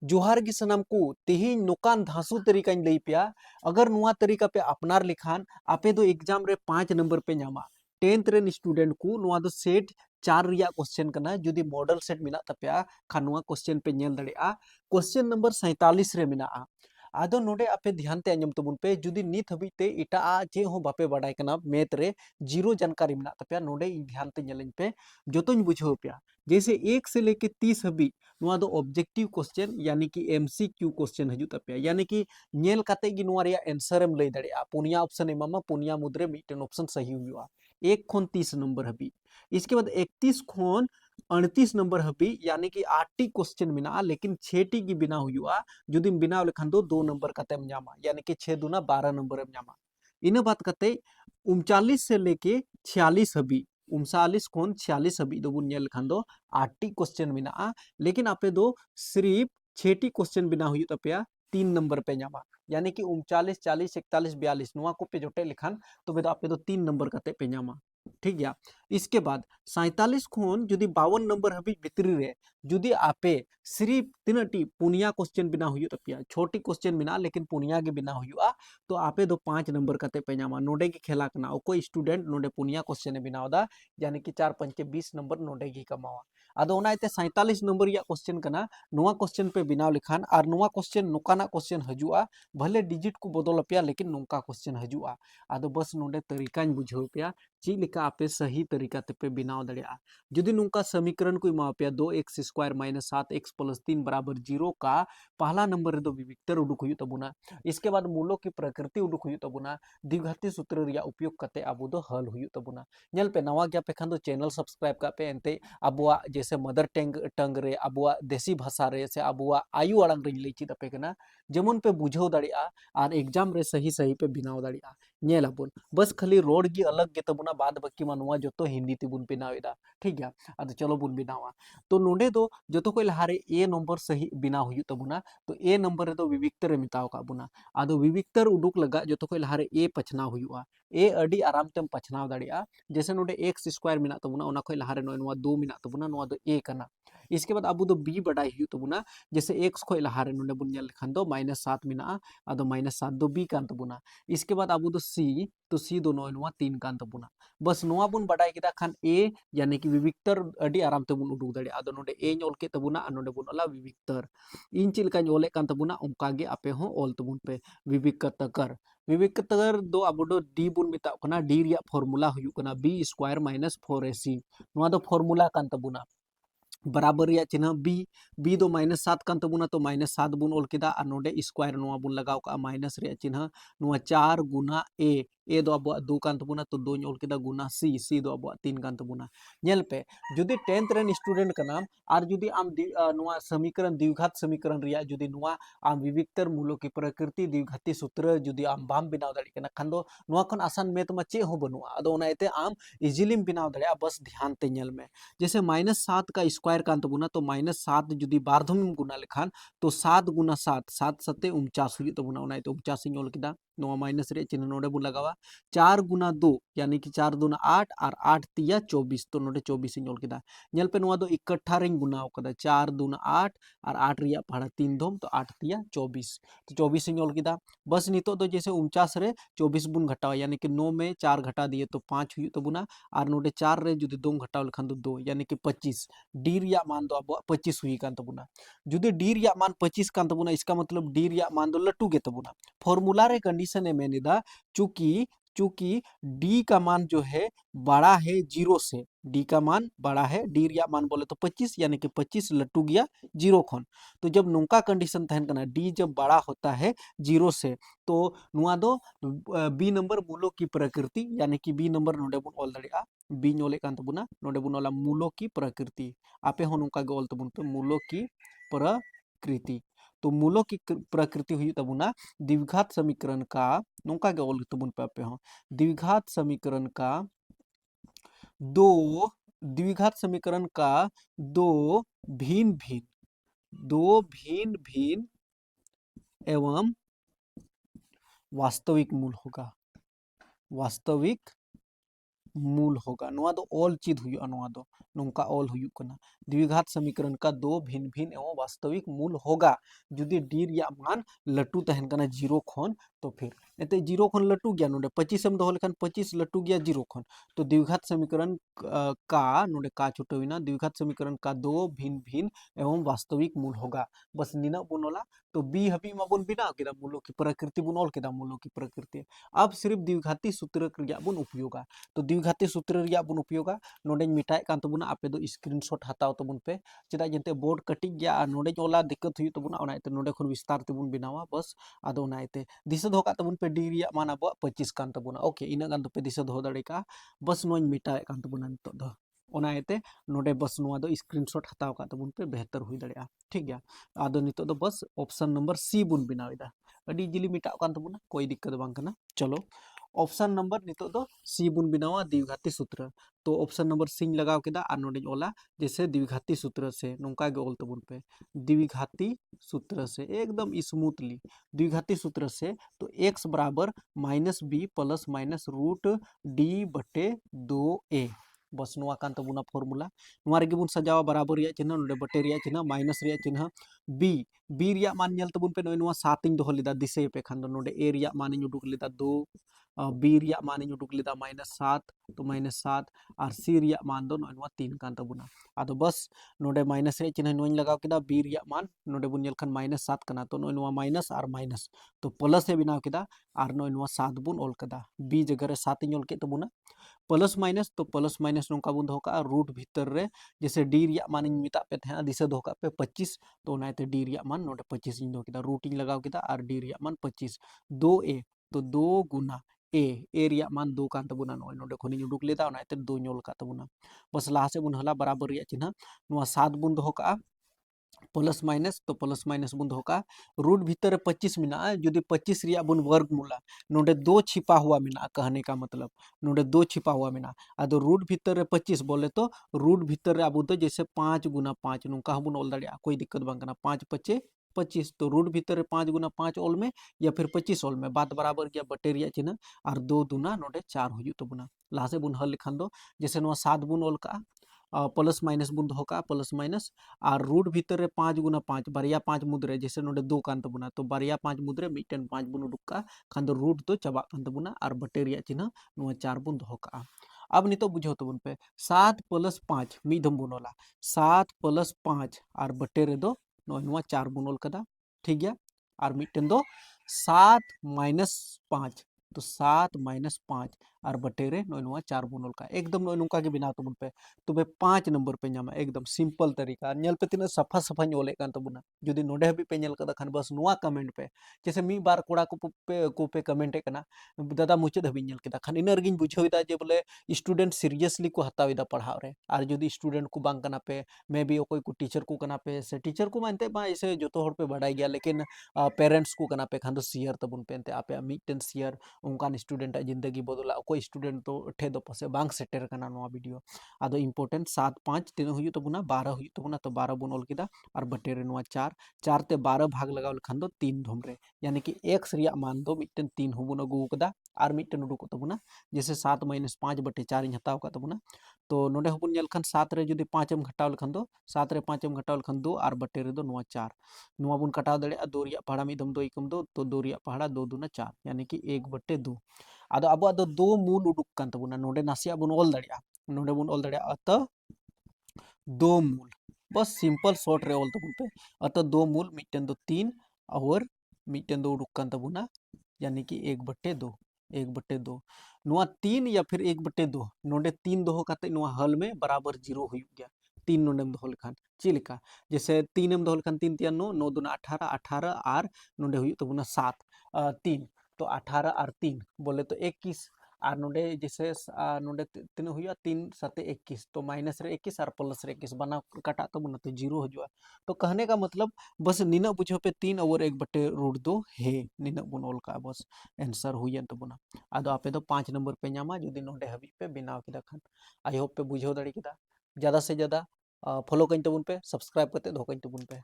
जोहार गी सनाम को तेहिन नोकान धांसु तरीका लई पेया। अगर नुआ तरीका पे अपनार लेखान आपे दो एग्जाम रे 5 नंबर पे नामा। 10th रेन स्टूडेंट को नुआ दो सेट 4 रिया क्वेश्चन कना जुदी मॉडल सेट मिना तपेया खान नुआ क्वेश्चन पे नेल दड़ेया। क्वेश्चन नंबर 47 रे मिना आदो नोडे आपे ध्यान ते अंजम तबुन पे जुदी नित हबी ते इटा चे हो बापे बाडाय कना मैथ रे जीरो जानकारी मिना तपेया नोडे ध्यान ते नेलिन पे जोतोñ बुझाव पेया। जैसे 1 से लेके 30 हबी नुआ दो ऑब्जेक्टिव क्वेश्चन यानी कि एमसीक्यू क्वेश्चन हजू तपेया यानी कि नेल काते गी नुआ रिया आंसर एम लई दड़ेया। पुनिया ऑप्शन एमामा पुनिया मुद्रे मिटन ऑप्शन सही हुआ 1 खोन 30 नंबर हबी। इसके बाद 31 खोन 38 नंबर हबी यानी कि 8टी क्वेश्चन मिना लेकिन 6टी की बिना हुआ जुदी बिना लेखान दो 2 नंबर कातेम न्यामा यानी कि 6 दूना 12 नंबर एम न्यामा। इना बात काते 39 से लेके 46 हबी 39 खोन 46 हबी दो बुन नेल लेखान दो 8टी क्वेश्चन मिना लेकिन आपे दो सिर्फ 6टी क्वेश्चन बिना हुई तपेया 3 नंबर पे न्यामा यानी कि 39 40 41 42 नुआ को पे जोटे लेखान तो बेदो आपे दो 3 नंबर काते पे न्यामा। ठीक गया। इसके बाद 47 खोन जुदी 52 नंबर हबी भितरी रे जुदी आपे सिर्फ तीनटी पुनिया क्वेश्चन बिना हुई तपिया छोटी क्वेश्चन बिना लेकिन पुनिया के बिना हुआ तो आपे दो 5 नंबर काते पे न्यामा नोडे की खेला कना ओको स्टूडेंट नोडे पुनिया क्वेश्चन बिनावदा यानी कि 4 5 20 नंबर नोडे की कमावा। आदो ओनाइते 47 नंबर या क्वेश्चन कना नुआ क्वेश्चन पे बिनाव लिखान और नुआ क्वेश्चन नुकाना क्वेश्चन हजुआ भले डिजिट को बदल पेया लेकिन नुका क्वेश्चन हजुआ। आदो बस नोडे तरीका बुझाव पेया चीलिका आपे सही तरीका ते पे बिनाव दड़ेया। जुदी नुका समीकरण को इमा पेया 2x² - 7x + 3 = 0 का पहला नंबर रे दो विविक्तर उडुक हुई तबुना। इसके बाद मूलों की प्रकृति उडुक हुई तबुना द्विघाती सूत्र रिया उपयोग कते आबो दो हल हुई तबुना। नेल पे नवा गया पे खान दो चैनल सब्सक्राइब का पे एंते अबुआ जैसे मदर टंग रे अबुआ देसी भाषा रे से अबुआ आयु आड़ांग रे लई चिद पे कना जेमन पे बुझाव दड़िया और एग्जाम रे सही सही पे बिनाव दड़िया। नेल अबुन बस खाली रोड गी अलग गे तबुना बाद बाकी मानुआ जो हिंदी तेबुन बिनावेदा। ठीक गया। अद चलो बुन बिनावा तो नोडे दो जो को लहारे ए नंबर सही बिना हुई तबुना तो ए नंबर दो विविक्तर मिताव का बुना आदो विविक्तर उडुक लगा जो को लहारे ए पछना हुआ ए अडी आराम तेम पछनाव दड़िया। जैसे नोडे x² मिना तबुना ओना खोय लहारे नोय 2 मिना तबुना नोआ दो a कना। इसके बाद अब दो b बडाई हुई तबुना जैसे x खोय लहारे नोडे बुन नेल लेखान दो -7 मिना आदो -7 दो b कान तबुना। इसके बाद अब दो c तो c दो नोय 3 कान तबुना। बस नोआ बुन बडाई किदा खान a यानी कि विविक्तर अडी आराम ते बुन उडुक दड़िया। आदो नोडे a ओल के तबुना और नोडे बुन ओला विविक्तर इन चिलका ओले कान तबुना उनका गे आपे हो ओल तबुन पे विविक्तर विविक्तर दो अब दो डी बुन मिता कना डी रिया फॉर्मूला हुई कना b² - 4ac नुआ दो फॉर्मूला कान तबुना बराबर या चिन्ह बी दो -7 कान तबुना तो -7 बुन ओल केदा और नोडे स्क्वायर नुआ बुन लगाव का माइनस रे चिन्ह नुआ 4 गुना ए दो अब 2 कान तबुना तो 2 ओल केदा गुना सी दो अब 3 कान तबुना। नेल पे जुदी 10th रेन स्टूडेंट कना और जुदी आम नुआ समीकरण द्विघात समीकरण रिया जुदी नुआ आम विविक्तर मूलों की प्रकृति द्विघाती सूत्र जुदी आम बाम बिनाव दाड़ी कना खान दो नुआ खन आसान मैथ मा चे हो बनुआ आदो ओनाइते आम इजीली बिनाव दाड़िया बस ध्यान ते नेल में। जैसे -7 का स्क्वायर कान तबुना तो -7 जुदी बारधम गुना लेखान तो 7 गुना 7 7 सते 49 हुई तबुना ओनाइते 49 इन ओल किदा नोआ माइनस रे चिन्ह नोडे बुन लगावा 4 गुना 2 यानी कि 4 दूना 8 और 8 तिया 24 तो नोडे 24 इन ओल किदा। नेल पे नोआ दो इकट्ठा रेन गुना कदा 4 दूना 8 और 8 रिया पहाड़ा 3 धोम तो 8 तिया 24 तो 24 इन ओल किदा। बस नितो दो जैसे 49 रे 24 बुन घटावा यानी कि 9 में 4 घटा दिए तो 5 हुई तबुना और नोडे 4 रे जुदी 2 घटाव लेखान दो 2 यानी कि 25 डी रिया मान दो अब 25 हुई कान तबुना। जुदी डी रिया मान 25 कान तबुना इसका मतलब डी रिया मान दो लटू गे तबुना। फॉर्मूला रे कंडीशन है मैंने दा चूंकि चूंकि डी का मान जो है बड़ा है 0 से डी का मान बड़ा है डी रिया मान बोले तो 25 यानी कि 25 लट्टू गया 0 खोन। तो जब नौका कंडीशन तहन करना डी जब बड़ा होता है 0 से तो नुआ दो बी नंबर मूलों की प्रकृति यानी कि बी नंबर नोडे बुन ऑल दड़िया बी नोले कान तबुना नोडे बुन ओला मूलों की प्रकृति आपे हो नौका गोल तबुन पे मूलों की प्रकृति। तो मूलों की प्रकृति हुई तबुना द्विघात समीकरण का नौका के ओल तबुन पे आपे हो द्विघात समीकरण का दो द्विघात समीकरण का दो भिन्न भिन्न एवं वास्तविक मूल होगा वास्तविक मूल होगा। नोआ दो ऑल चीज हुआ, नोआ दो नोंका ऑल हुयुक कना। द्विघात समीकरण का दो भिन्न भिन्न एवं वास्तविक मूल होगा जुदी डी रिया मान लटू तहन कना जीरो खन तो फिर एते जीरो खन लटू गया नोडे 25 एम दोहो लेखान 25 लटू गया जीरो खन तो द्विघात समीकरण का नोडे का छुटविना द्विघात समीकरण का दो भिन्न भिन्न एवं वास्तविक मूल होगा। बस निना बुनोला तो बी हबी माबुन बिना केदा मूलों की प्रकृति बुन ऑल केदा मूलों की प्रकृति। अब सिर्फ द्विघाती सूत्र रिया बुन उपयोगा। तो द्विघाती सूत्र रिया बुन उपयोगा नोडे मिटाए कान तबुना आपे दो स्क्रीनशॉट हताव तबुन पे चेदा जंते बोर्ड कटिंग गया नोडे ओला दिक्कत हुई तबुना ओनाइते नोडे खन विस्तार तेबुन बनावा बस आदो ओनाइते दिशा दोका तबुन पे डी रिया मान अब 25 कान तबुना ओके इना गान पे दिशा दोहो दाड़े का बस नोई मिटाए कान तबुना नितो दो ओनाइते नोडे बस नोआ दो स्क्रीनशॉट हताव का तबुन पे बेहतर हुई दाड़े ठीक गया। आदो नितो दो बस ऑप्शन नंबर सी बुन बनावेदा अडी जिली मिटाव कान तबुना कोई दिक्कत बांग कना। चलो ऑप्शन नंबर नितो दो सी बुन बनावा द्विघाती सूत्र। तो ऑप्शन नंबर सी लगाव केदा और नोडे ओला जैसे द्विघाती सूत्र से नोंका गे ऑल तबुन पे द्विघाती सूत्र से एकदम स्मूथली द्विघाती सूत्र से तो x बराबर minus b plus minus root D बटे 2a बस नोआ कान तबुना फॉर्मूला नोआ रेगे बुन सजावा बराबर रिया चिन्ह नोडे बटे रिया चिन्ह माइनस रिया चिन्ह बी बी रिया मान नेल तबुन पे नोआ 7 इं दोहो लेदा दिसे पे खान दो नोडे ए रिया मान उडुक लेदा 2 बी रिया मान उडुक लेदा -7 तो -7 और सी रिया मान दो नोआ 3 कान तबुना आदो बस नोडे माइनस रे चिन्ह नोई लगाव केदा बी रिया मान नोडे बुन नेल खान -7 कना तो नोआ माइनस और माइनस तो प्लस ए बनाव केदा और नोआ 7 बुन ऑल कदा बी जगह रे 7 इं ऑल के तबुना प्लस माइनस तो प्लस माइनस नोंका बुन दोहो का रूट भीतर रे जैसे डी रिया मान इन मिता पे थे दिशा दोहो का पे 25 तो नाइते डी रिया मान नोडे 25 इन दो केदा रूट इन लगाव केदा और डी रिया मान 25 2a तो 2 गुना ए रिया मान 2 कान तबुना नोय नोडे खनि उडुक लेदा ओनाइते 2 ñोल का तबुना बस लाहा से बुन हला बराबर रिया चिन्ह नोआ 7 बुन दोहो का प्लस माइनस तो प्लस माइनस बुन दोहो का रूट भीतर 25 मिना जुदी 25 रिया बुन वर्गमूला नोडे 2 छिपा हुआ मिना कहने का मतलब नोडे 2 छिपा हुआ मिना आदो रूट भीतर 25 बोले तो रूट भीतर अब तो जैसे 5 गुना 5 नुका बुन ऑल दाड़िया कोई दिक्कत बांग कना 5 पचे 25 तो रूट भीतर 5 गुना 5 ऑल में या फिर 25 ऑल में बात बराबर गया बटे रिया चिन्ह और 2 दुना नोडे 4 हुई तबुना लाहा से बुन हल लिखान दो जैसे नोआ 7 बुन ऑल का प्लस माइनस बुन दोहो का प्लस माइनस और रूट भीतर 5 गुना 5 बारिया 5 मुद्रे जैसे नोडे 2 कान तबुना तो बारिया 5 मुद्रे मिटन 5 बुन उडुक का खान दो रूट तो चबा कान तबुना और बटे रिया चिन्ह नोआ 4 बुन दोहो का। अब नितो बुझो तबुन पे 7 प्लस 5 मी दम बुनोला 7 प्लस 5 और बटे रे दो नोआ 4 बुन ऑल कदा ठीक गया और मिटन दो 7 माइनस 5 तो 7 माइनस 5 और बटे रे नोआ 4 बुन ऑल का एकदम नुका के बिना तबुन पे तो 5 नंबर पे नामा एकदम सिंपल तरीका नेल पे तीन सफा सफा ओले कान तबुना जुदी नोडे हबी पे नेल कदा खान बस नुआ कमेंट पे जैसे मी बार कोड़ा को पे कमेंट कना दादा मुचाद हबी नेल केदा खान इन रगिन बुझाविदा जे बोले स्टूडेंट सीरियसली को हताविदा पढ़ाव रे और जुदी स्टूडेंट को बांग कना पे मे बी ओकोय को टीचर को कना पे से टीचर को मानते बा ऐसे जोतो हर पे बड़ाई गया लेकिन पेरेंट्स को कना पे खान दो शेयर तबुन पे एंते आपे मिटन शेयर उनकान स्टूडेंट जिंदगी बदला कोई स्टूडेंट तो ठे दो पसे बांग सेटर कना नोआ वीडियो आदो इम्पोर्टेंट 7 5 तीन हुई तबुना 12 हुई तबुना तो 12 बुन ऑल केदा और बटे रे नोआ 4 4 ते 12 भाग लगाव लखान दो 3 धुम रे यानी कि x रिया मान दो मिटन 3 हुबुन अगु कदा और मिटन उडुक तबुना जैसे 7 माइनस 5 बटे 4 इन हताव का तबुना तो नोडे हुबुन नेल खान 7 रे जुदी 5 एम घटाव लखान दो 7 रे 5 एम घटाव लखान 2 और बटे रे दो नोआ 4 नोआ बुन कटाव दड़े 2 रिया पहाड़ा मिदम 2 इकम 2 तो 2 रिया पहाड़ा 2 दूना 4 यानी कि 1 बटे 2 आदो अब आदो 2 मूल उडुक कान तबुना नोडे नासिया बुन ऑल दड़िया नोडे बुन ऑल दड़िया अत 2 मूल बस सिंपल शॉर्ट रे ऑल तबुन पे अत 2 मूल मिटन दो 3 और मिटन दो उडुक कान तबुना यानी कि 1 बटे 2 1 बटे 2 नोआ 3 या फिर 1 बटे 2 नोडे 3 दोहो काते नोआ हल में बराबर 0 हुई गया 3 नोडेम दोहो लेखान चिलिका जैसे 3 एम दोहो लेखान 3 3 9 9 दूना 18 18 और नोडे हुई तबुना 7 3 तो 18 और 3 बोले तो 21 और नोडे जैसे नोडे तीन हुआ 3 7 21 तो माइनस रे 21 और प्लस रे 21 बना काटा तबुना तो 0 हो तो कहने का मतलब बस निना बुझो पे 3 और 1 बटे रूट 2 है निना बुन ऑल का बस आंसर हुई तबुना आदो आपे दो 5 नंबर पे नामा जुदी नोडे हबी पे बनाव किदा खान आई होप पे बुझो दाड़ी किदा ज़्यादा से ज़्यादा फॉलो कइन तबुन पे सब्सक्राइब करते धो कइन तबुन पे।